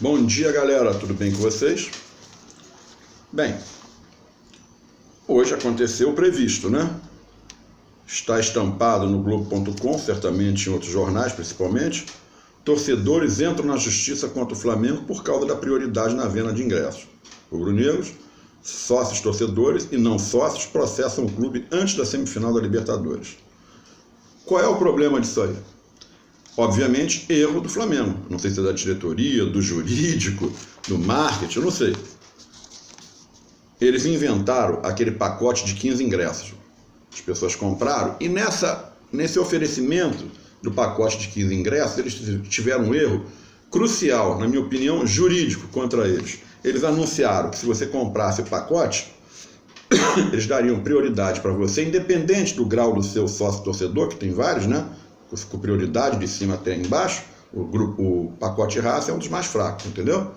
Bom dia, galera, tudo bem com vocês? Bem, hoje aconteceu o previsto, né? Está estampado no Globo.com, certamente em outros jornais principalmente. Torcedores entram na justiça contra o Flamengo por causa da prioridade na venda de ingressos. Rubro-negros, sócios torcedores e não sócios processam o clube antes da semifinal da Libertadores. Qual é o problema disso aí? Obviamente, erro do Flamengo. Não sei se é da diretoria, do jurídico, do marketing, eu não sei. Eles inventaram aquele pacote de 15 ingressos. As pessoas compraram e nesse oferecimento do pacote de 15 ingressos, eles tiveram um erro crucial, na minha opinião, jurídico contra eles. Eles anunciaram que se você comprasse o pacote, eles dariam prioridade para você, independente do grau do seu sócio torcedor, que tem vários, né? Com prioridade de cima até embaixo. O pacote raça é um dos mais fracos, entendeu?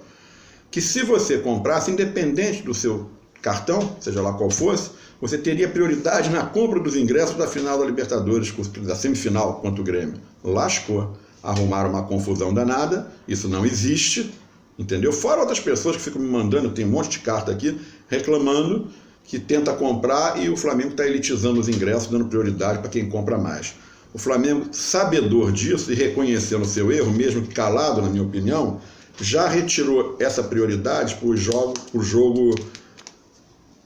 Que se você comprasse, independente do seu cartão, seja lá qual fosse, você teria prioridade na compra dos ingressos da final da Libertadores, da semifinal contra o Grêmio. Lascou. Arrumaram uma confusão danada, isso não existe, entendeu? Fora outras pessoas que ficam me mandando, tem um monte de carta aqui, reclamando que tenta comprar e o Flamengo está elitizando os ingressos, dando prioridade para quem compra mais. O Flamengo, sabedor disso e reconhecendo o seu erro, mesmo que calado, na minha opinião, já retirou essa prioridade para o jogo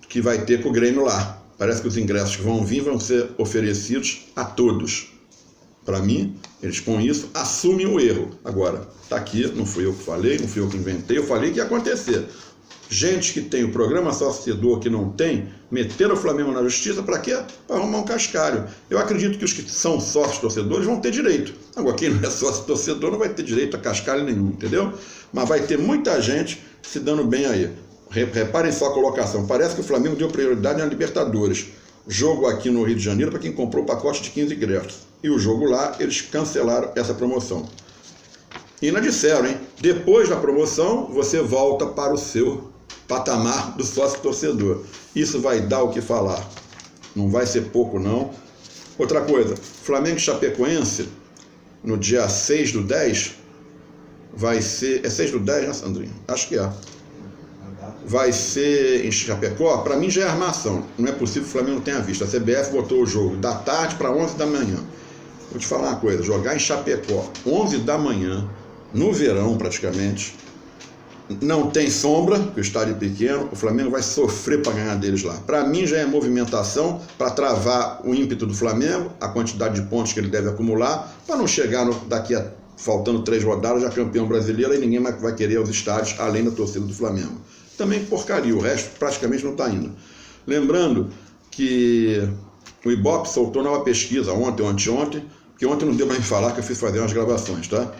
que vai ter com o Grêmio lá. Parece que os ingressos que vão vir vão ser oferecidos a todos. Para mim, eles com isso assumem o erro. Agora, está aqui, não fui eu que falei, não fui eu que inventei, eu falei que ia acontecer. Gente que tem o programa sócio-torcedor que não tem, meteram o Flamengo na justiça, para quê? Para arrumar um cascalho. Eu acredito que os que são sócios-torcedores vão ter direito. Agora, quem não é sócio-torcedor não vai ter direito a cascalho nenhum, entendeu? Mas vai ter muita gente se dando bem aí. Reparem só a colocação. Parece que o Flamengo deu prioridade na Libertadores. Jogo aqui no Rio de Janeiro para quem comprou o pacote de 15 ingressos. E o jogo lá, eles cancelaram essa promoção. E ainda disseram, hein? Depois da promoção, você volta para o seu patamar do sócio-torcedor. Isso vai dar o que falar. Não vai ser pouco, não. Outra coisa, Flamengo e Chapecoense, no dia 6/10, vai ser... É 6/10, né, Sandrinho? Acho que é. Vai ser em Chapecó. Para mim já é armação. Não é possível que o Flamengo não tenha visto. A CBF botou o jogo da tarde para 11 da manhã. Vou te falar uma coisa, jogar em Chapecó, 11 da manhã, no verão praticamente, não tem sombra, porque o estádio é pequeno, o Flamengo vai sofrer para ganhar deles lá. Para mim já é movimentação para travar o ímpeto do Flamengo, a quantidade de pontos que ele deve acumular, para não chegar faltando 3 rodadas, já campeão brasileiro, e ninguém mais vai querer aos estádios, além da torcida do Flamengo. Também porcaria, o resto praticamente não está indo. Lembrando que o Ibope soltou nova pesquisa ontem ou anteontem, que ontem não deu para me falar, que eu fiz fazer umas gravações, tá?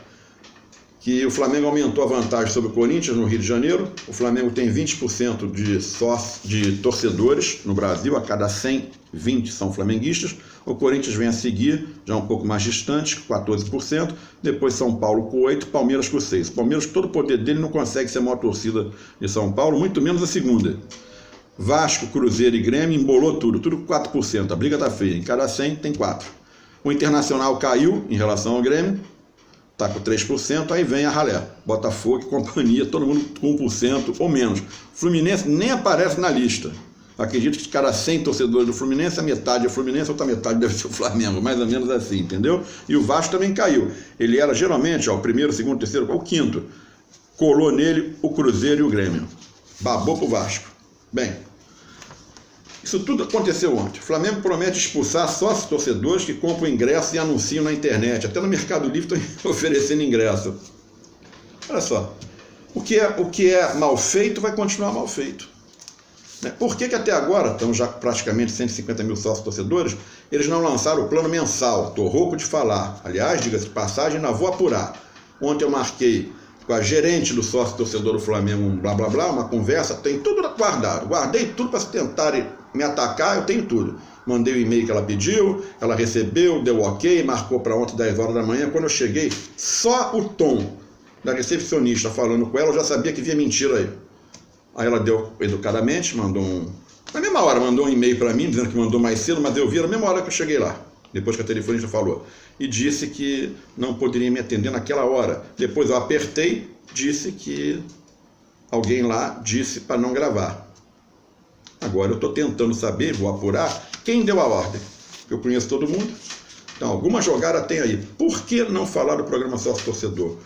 Que o Flamengo aumentou a vantagem sobre o Corinthians no Rio de Janeiro. O Flamengo tem 20% de torcedores no Brasil, a cada 100, 20 são flamenguistas. O Corinthians vem a seguir, já um pouco mais distante, 14%. Depois São Paulo com 8%, Palmeiras com 6%. Palmeiras, todo o poder dele, não consegue ser a maior torcida de São Paulo, muito menos a segunda. Vasco, Cruzeiro e Grêmio embolou tudo com 4%. A briga tá feia, em cada 100 tem 4%. O Internacional caiu em relação ao Grêmio, está com 3%, aí vem a ralé. Botafogo e companhia, todo mundo com 1% ou menos. Fluminense nem aparece na lista. Acredito que de cada 100 torcedores do Fluminense, a metade é o Fluminense, a outra metade deve ser o Flamengo, mais ou menos assim, entendeu? E o Vasco também caiu. Ele era geralmente o primeiro, segundo, terceiro, o quinto. Colou nele o Cruzeiro e o Grêmio. Babou pro Vasco. Bem, isso tudo aconteceu ontem. O Flamengo promete expulsar sócios torcedores que compram ingresso e anunciam na internet. Até no Mercado Livre estão oferecendo ingresso. Olha só. O que é mal feito vai continuar mal feito. Por que até agora, estamos já praticamente 150 mil sócios torcedores, eles não lançaram o plano mensal? Estou rouco de falar. Aliás, diga-se de passagem, ainda vou apurar. Ontem eu marquei com a gerente do sócio torcedor do Flamengo, um blá blá blá, uma conversa, tem tudo guardado. Guardei tudo para se tentarem me atacar, eu tenho tudo. Mandei o e-mail que ela pediu, ela recebeu, deu ok, marcou para ontem 10 horas da manhã. Quando eu cheguei, só o tom da recepcionista falando com ela, eu já sabia que via mentira aí. Aí ela deu educadamente, na mesma hora mandou um e-mail para mim, dizendo que mandou mais cedo, mas eu vi na mesma hora que eu cheguei lá. depois que a telefonista falou, e disse que não poderia me atender naquela hora. Depois eu apertei, disse que alguém lá disse para não gravar. Agora eu estou tentando saber, vou apurar, quem deu a ordem. Eu conheço todo mundo. Então, alguma jogada tem aí. Por que não falar do programa Sócio Torcedor?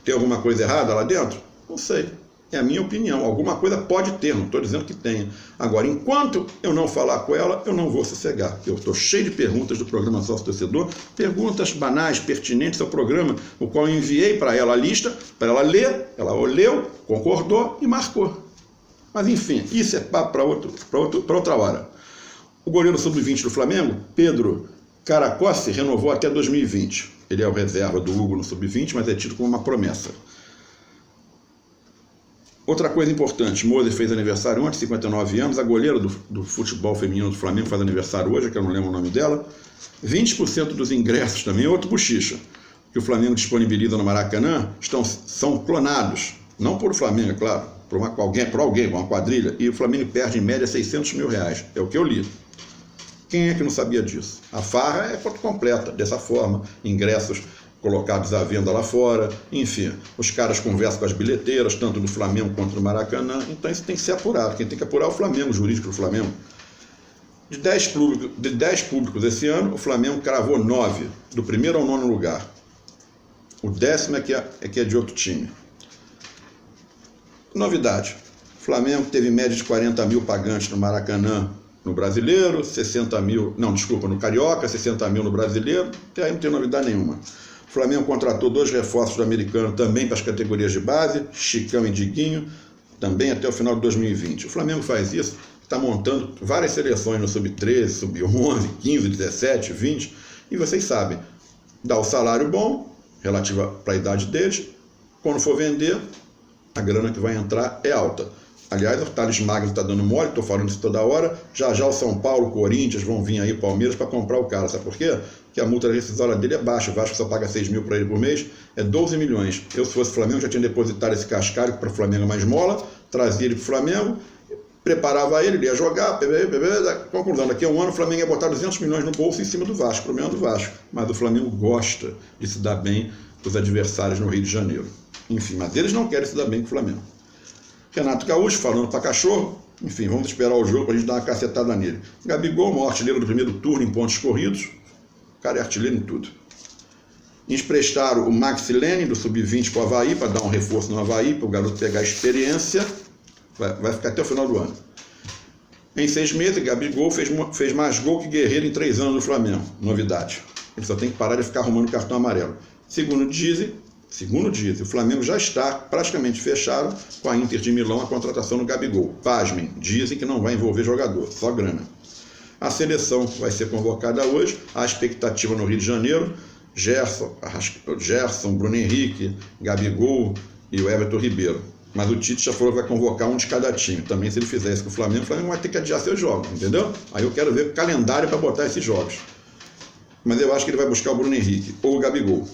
Tem alguma coisa errada lá dentro? Não sei. É a minha opinião. Alguma coisa pode ter, não estou dizendo que tenha. Agora, enquanto eu não falar com ela, eu não vou sossegar. Eu estou cheio de perguntas do programa Sócio Torcedor, perguntas banais, pertinentes ao programa, o qual eu enviei para ela a lista, para ela ler, ela leu, concordou e marcou. Mas enfim, isso é papo para outra hora. O goleiro sub-20 do Flamengo, Pedro Caracossi, renovou até 2020. Ele é o reserva do Hugo no sub-20, mas é tido como uma promessa. Outra coisa importante, Moser fez aniversário ontem, 59 anos, a goleira do futebol feminino do Flamengo faz aniversário hoje, que eu não lembro o nome dela. 20% dos ingressos também, outro bochicha, que o Flamengo disponibiliza no Maracanã, são clonados. Não por o Flamengo, é claro, por alguém, uma quadrilha, e o Flamengo perde em média 600 mil reais, é o que eu li. Quem é que não sabia disso? A farra é completa, dessa forma, ingressos colocados à venda lá fora, enfim, os caras conversam com as bilheteiras, tanto do Flamengo quanto do Maracanã, então isso tem que ser apurado, quem tem que apurar é o Flamengo, o jurídico do Flamengo. De 10 públicos esse ano, o Flamengo cravou 9, do primeiro ao 9º lugar. O 10º é que é de outro time. Novidade, o Flamengo teve média de 40 mil pagantes no Maracanã, no Brasileiro, 60 mil, não, desculpa, no Carioca, 60 mil no Brasileiro, até aí não tem novidade nenhuma. O Flamengo contratou 2 reforços do americano também para as categorias de base, Chicão e Diguinho, também até o final de 2020. O Flamengo faz isso, está montando várias seleções no sub-13, sub-11, 15, 17, 20, e vocês sabem, dá o salário bom, relativo para a idade deles, quando for vender, a grana que vai entrar é alta. Aliás, o Thales Magno está dando mole, estou falando isso toda hora. Já o São Paulo, o Corinthians vão vir aí, Palmeiras, para comprar o cara. Sabe por quê? Porque a multa rescisória dele é baixa. O Vasco só paga 6 mil para ele por mês, é 12 milhões. Eu, se fosse Flamengo, já tinha depositado esse cascalho para o Flamengo mais mola, trazia ele para o Flamengo, preparava ele ia jogar, conclusão, daqui a um ano o Flamengo ia botar 200 milhões no bolso em cima do Vasco, problema do Vasco. Mas o Flamengo gosta de se dar bem com os adversários no Rio de Janeiro. Enfim, mas eles não querem se dar bem com o Flamengo. Renato Gaúcho falando para cachorro, enfim, vamos esperar o jogo para a gente dar uma cacetada nele. Gabigol, maior artilheiro do primeiro turno em pontos corridos, o cara é artilheiro em tudo. Emprestaram o Maxi Lene do Sub-20 para o Avaí, para dar um reforço no Avaí, para o garoto pegar experiência, vai ficar até o final do ano. Em 6 meses, Gabigol fez mais gol que Guerreiro em 3 anos no Flamengo, novidade. Ele só tem que parar de ficar arrumando cartão amarelo. Segundo dizem, o Flamengo já está praticamente fechado com a Inter de Milão a contratação do Gabigol. Pasmem, dizem que não vai envolver jogador, só grana. A seleção vai ser convocada hoje, a expectativa no Rio de Janeiro, Gerson, Bruno Henrique, Gabigol e o Everton Ribeiro. Mas o Tite já falou que vai convocar um de cada time. Também se ele fizer isso com o Flamengo vai ter que adiar seus jogos, entendeu? Aí eu quero ver o calendário para botar esses jogos. Mas eu acho que ele vai buscar o Bruno Henrique ou o Gabigol.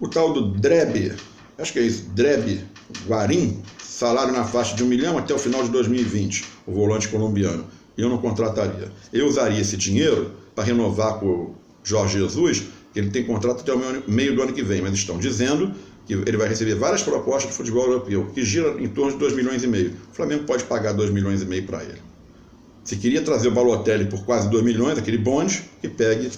O tal do Drebe, acho que é isso, Drebe Guarim, salário na faixa de 1 milhão até o final de 2020, o volante colombiano. Eu não contrataria. Eu usaria esse dinheiro para renovar com o Jorge Jesus, que ele tem contrato até o meio do ano que vem, mas estão dizendo que ele vai receber várias propostas de futebol europeu, que gira em torno de 2 milhões e meio. O Flamengo pode pagar 2 milhões e meio para ele. Se queria trazer o Balotelli por quase 2 milhões, aquele bonde, que pegue,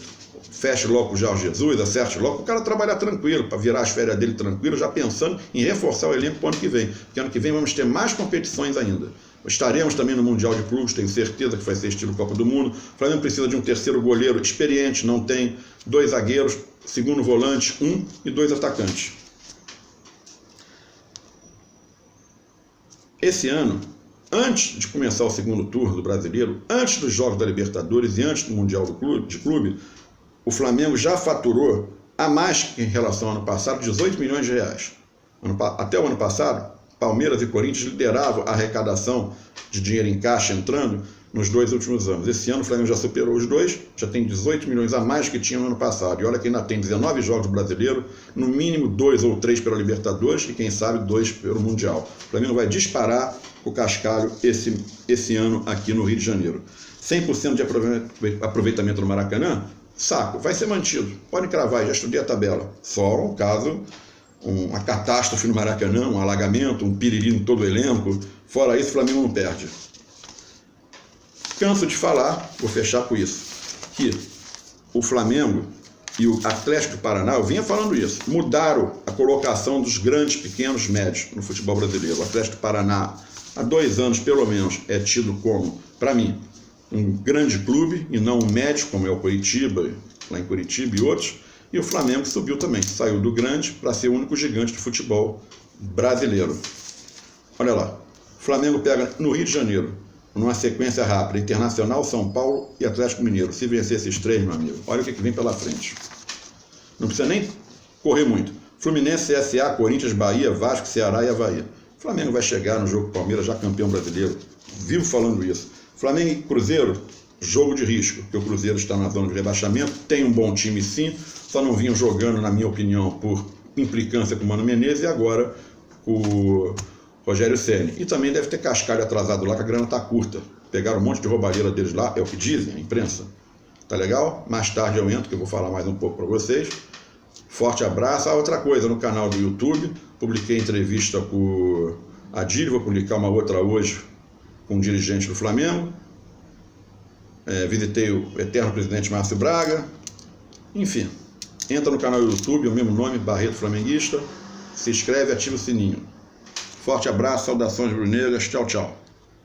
feche logo com o Jorge Jesus, acerte logo, o cara trabalhar tranquilo, para virar as férias dele tranquilo, já pensando em reforçar o elenco para o ano que vem. Porque ano que vem vamos ter mais competições ainda. Estaremos também no Mundial de Clubes, tenho certeza que vai ser estilo Copa do Mundo. O Flamengo precisa de um terceiro goleiro experiente, não tem, 2 zagueiros, segundo volante, 1 e 2 atacantes. Esse ano, antes de começar o segundo turno do Brasileiro, antes dos Jogos da Libertadores e antes do Mundial de Clube, o Flamengo já faturou, a mais que em relação ao ano passado, 18 milhões de reais. Até o ano passado, Palmeiras e Corinthians lideravam a arrecadação de dinheiro em caixa entrando nos 2 últimos anos. Esse ano o Flamengo já superou os 2, já tem 18 milhões a mais que tinha no ano passado. E olha que ainda tem 19 jogos do Brasileiro, no mínimo 2 ou 3 pela Libertadores e quem sabe 2 pelo Mundial. O Flamengo vai disparar o cascalho esse ano aqui no Rio de Janeiro. 100% de aproveitamento no Maracanã, saco, vai ser mantido. Podem cravar, já estudei a tabela. Só o caso uma catástrofe no Maracanã, um alagamento, um piriri em todo o elenco. Fora isso, o Flamengo não perde. Canso de falar, vou fechar com isso, que o Flamengo e o Atlético do Paraná, eu vinha falando isso, mudaram a colocação dos grandes, pequenos, médios no futebol brasileiro. O Atlético do Paraná, há 2 anos pelo menos, é tido como, para mim, um grande clube e não um médio, como é o Curitiba, lá em Curitiba e outros. E o Flamengo subiu também, saiu do grande para ser o único gigante do futebol brasileiro. Olha lá, o Flamengo pega no Rio de Janeiro, numa sequência rápida, Internacional, São Paulo e Atlético Mineiro. Se vencer esses 3, meu amigo, olha o que vem pela frente. Não precisa nem correr muito. Fluminense, CSA, Corinthians, Bahia, Vasco, Ceará e Avaí. O Flamengo vai chegar no jogo Palmeiras, já campeão brasileiro. Vivo falando isso. Flamengo e Cruzeiro, jogo de risco, porque o Cruzeiro está na zona de rebaixamento, tem um bom time sim, só não vinham jogando, na minha opinião, por implicância com o Mano Menezes e agora com o Rogério Ceni. E também deve ter cascalho atrasado lá, que a grana está curta. Pegaram um monte de roubalheira deles lá, é o que dizem a imprensa. Tá legal? Mais tarde eu entro, que eu vou falar mais um pouco para vocês. Forte abraço. Outra coisa, no canal do YouTube, publiquei entrevista com a Adílio, vou publicar uma outra hoje com um dirigente do Flamengo. Visitei o eterno presidente Márcio Braga. Enfim, entra no canal do YouTube, o mesmo nome, Barreto Flamenguista. Se inscreve e ativa o sininho. Forte abraço, saudações brunegras, tchau, tchau.